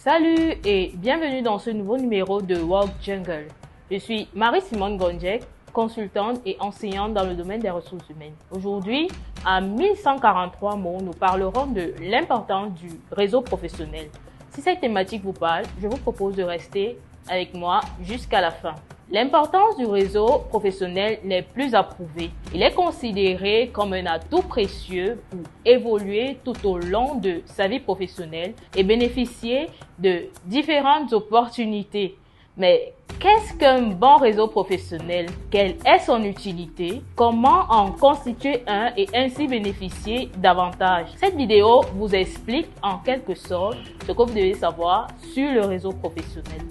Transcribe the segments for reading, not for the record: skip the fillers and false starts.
Salut et bienvenue dans ce nouveau numéro de Work Jungle. Je suis Marie-Simone Gondjek, consultante et enseignante dans le domaine des ressources humaines. Aujourd'hui, à 1143 mots, nous parlerons de l'importance du réseau professionnel. Si cette thématique vous parle, je vous propose de rester avec moi jusqu'à la fin. L'importance du réseau professionnel n'est plus à prouver. Il est considéré comme un atout précieux pour évoluer tout au long de sa vie professionnelle et bénéficier de différentes opportunités. Mais qu'est-ce qu'un bon réseau professionnel? Quelle est son utilité? Comment en constituer un et ainsi bénéficier davantage? Cette vidéo vous explique en quelque sorte ce que vous devez savoir sur le réseau professionnel.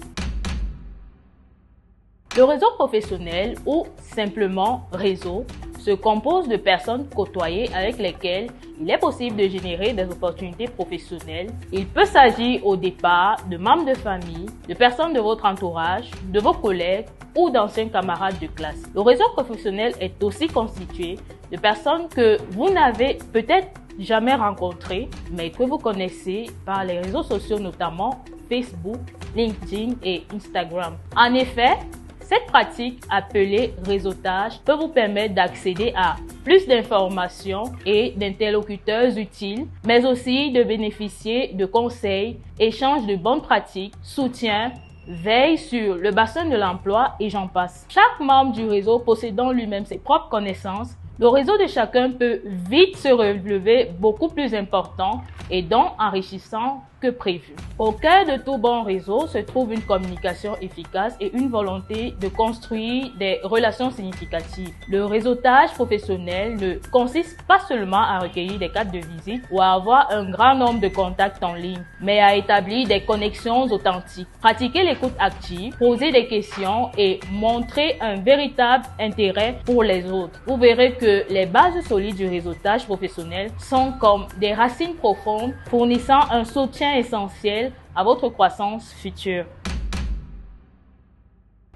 Le réseau professionnel ou simplement réseau se compose de personnes côtoyées avec lesquelles il est possible de générer des opportunités professionnelles. Il peut s'agir au départ de membres de famille, de personnes de votre entourage, de vos collègues ou d'anciens camarades de classe. Le réseau professionnel est aussi constitué de personnes que vous n'avez peut-être jamais rencontrées, mais que vous connaissez par les réseaux sociaux, notamment Facebook, LinkedIn et Instagram. En effet, cette pratique appelée réseautage peut vous permettre d'accéder à plus d'informations et d'interlocuteurs utiles, mais aussi de bénéficier de conseils, échanges de bonnes pratiques, soutien, veille sur le bassin de l'emploi et j'en passe. Chaque membre du réseau possédant lui-même ses propres connaissances, le réseau de chacun peut vite se relever beaucoup plus important et donc enrichissant que prévu. Au cœur de tout bon réseau se trouve une communication efficace et une volonté de construire des relations significatives. Le réseautage professionnel ne consiste pas seulement à recueillir des cartes de visite ou à avoir un grand nombre de contacts en ligne, mais à établir des connexions authentiques, pratiquer l'écoute active, poser des questions et montrer un véritable intérêt pour les autres. Vous verrez que les bases solides du réseautage professionnel sont comme des racines profondes fournissant un soutien essentiel à votre croissance future.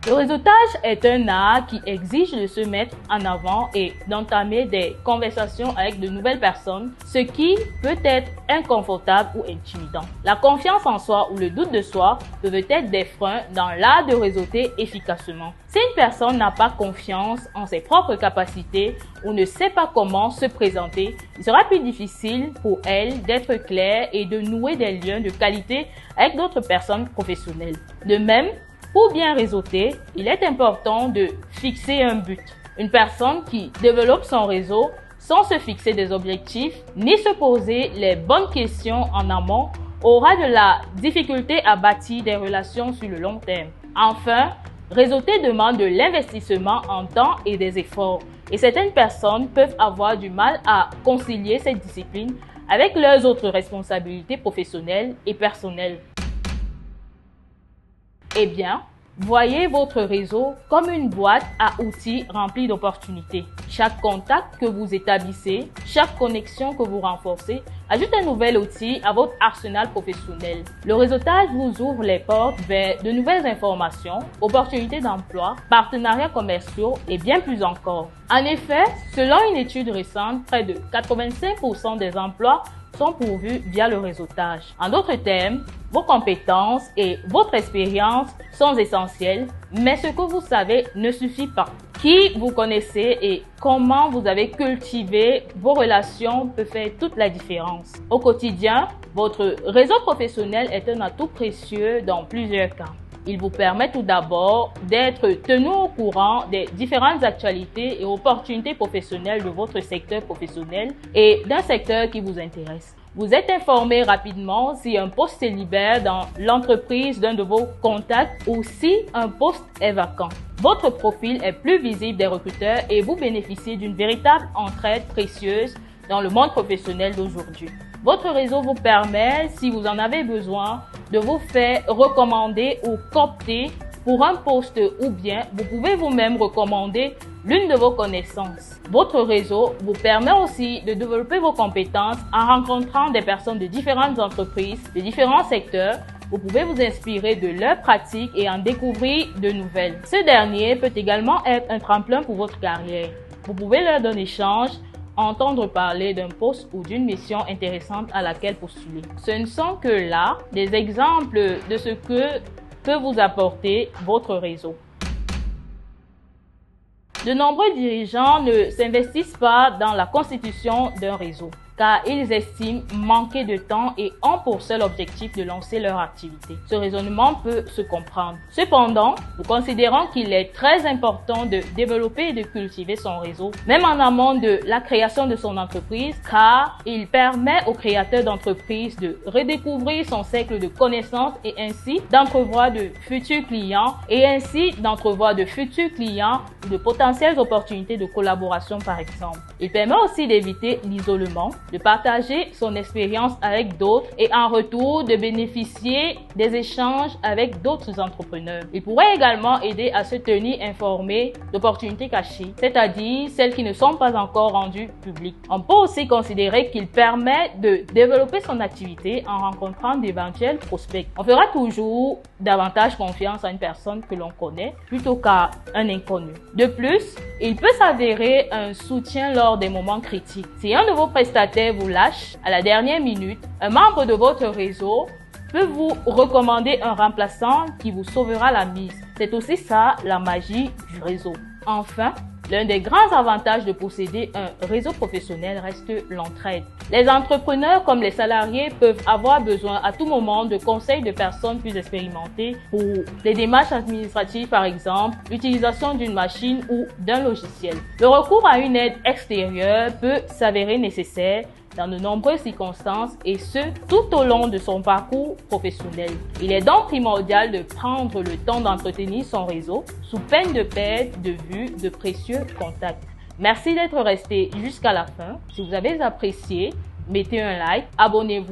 Le réseautage est un art qui exige de se mettre en avant et d'entamer des conversations avec de nouvelles personnes, ce qui peut être inconfortable ou intimidant. La confiance en soi ou le doute de soi peuvent être des freins dans l'art de réseauter efficacement. Si une personne n'a pas confiance en ses propres capacités ou ne sait pas comment se présenter, il sera plus difficile pour elle d'être claire et de nouer des liens de qualité avec d'autres personnes professionnelles. De même, pour bien réseauter, il est important de fixer un but. Une personne qui développe son réseau sans se fixer des objectifs ni se poser les bonnes questions en amont aura de la difficulté à bâtir des relations sur le long terme. Enfin, réseauter demande de l'investissement en temps et des efforts. Et certaines personnes peuvent avoir du mal à concilier cette discipline avec leurs autres responsabilités professionnelles et personnelles. Eh bien, voyez votre réseau comme une boîte à outils remplie d'opportunités. Chaque contact que vous établissez, chaque connexion que vous renforcez, ajoute un nouvel outil à votre arsenal professionnel. Le réseautage vous ouvre les portes vers de nouvelles informations, opportunités d'emploi, partenariats commerciaux et bien plus encore. En effet, selon une étude récente, près de 85% des emplois sont pourvus via le réseautage. En d'autres termes, vos compétences et votre expérience sont essentielles, mais ce que vous savez ne suffit pas. Qui vous connaissez et comment vous avez cultivé vos relations peut faire toute la différence. Au quotidien, votre réseau professionnel est un atout précieux dans plusieurs cas. Il vous permet tout d'abord d'être tenu au courant des différentes actualités et opportunités professionnelles de votre secteur professionnel et d'un secteur qui vous intéresse. Vous êtes informé rapidement si un poste se libère dans l'entreprise d'un de vos contacts ou si un poste est vacant. Votre profil est plus visible des recruteurs et vous bénéficiez d'une véritable entraide précieuse dans le monde professionnel d'aujourd'hui. Votre réseau vous permet, si vous en avez besoin, de vous faire recommander ou coopter pour un poste ou bien vous pouvez vous-même recommander l'une de vos connaissances. Votre réseau vous permet aussi de développer vos compétences en rencontrant des personnes de différentes entreprises, de différents secteurs. Vous pouvez vous inspirer de leurs pratiques et en découvrir de nouvelles. Ce dernier peut également être un tremplin pour votre carrière. Vous pouvez lors d'un échange entendre parler d'un poste ou d'une mission intéressante à laquelle postuler. Ce ne sont que là des exemples de ce que peut vous apporter votre réseau. De nombreux dirigeants ne s'investissent pas dans la constitution d'un réseau, car ils estiment manquer de temps et ont pour seul objectif de lancer leur activité. Ce raisonnement peut se comprendre. Cependant, nous considérons qu'il est très important de développer et de cultiver son réseau, même en amont de la création de son entreprise, car il permet au créateur d'entreprise de redécouvrir son cercle de connaissances et ainsi d'entrevoir de futurs clients ou de potentielles opportunités de collaboration par exemple. Il permet aussi d'éviter l'isolement, de partager son expérience avec d'autres et en retour de bénéficier des échanges avec d'autres entrepreneurs. Il pourrait également aider à se tenir informé d'opportunités cachées, c'est-à-dire celles qui ne sont pas encore rendues publiques. On peut aussi considérer qu'il permet de développer son activité en rencontrant d'éventuels prospects. On fera toujours davantage confiance à une personne que l'on connaît plutôt qu'à un inconnu. De plus, il peut s'avérer un soutien lors des moments critiques. Si un nouveau prestataire vous lâche à la dernière minute, un membre de votre réseau peut vous recommander un remplaçant qui vous sauvera la mise. C'est aussi ça la magie du réseau. Enfin, l'un des grands avantages de posséder un réseau professionnel reste l'entraide. Les entrepreneurs comme les salariés peuvent avoir besoin à tout moment de conseils de personnes plus expérimentées pour les démarches administratives par exemple, l'utilisation d'une machine ou d'un logiciel. Le recours à une aide extérieure peut s'avérer nécessaire dans de nombreuses circonstances et ce, tout au long de son parcours professionnel. Il est donc primordial de prendre le temps d'entretenir son réseau sous peine de perte de vue de précieux contacts. Merci d'être resté jusqu'à la fin. Si vous avez apprécié, mettez un like, abonnez-vous.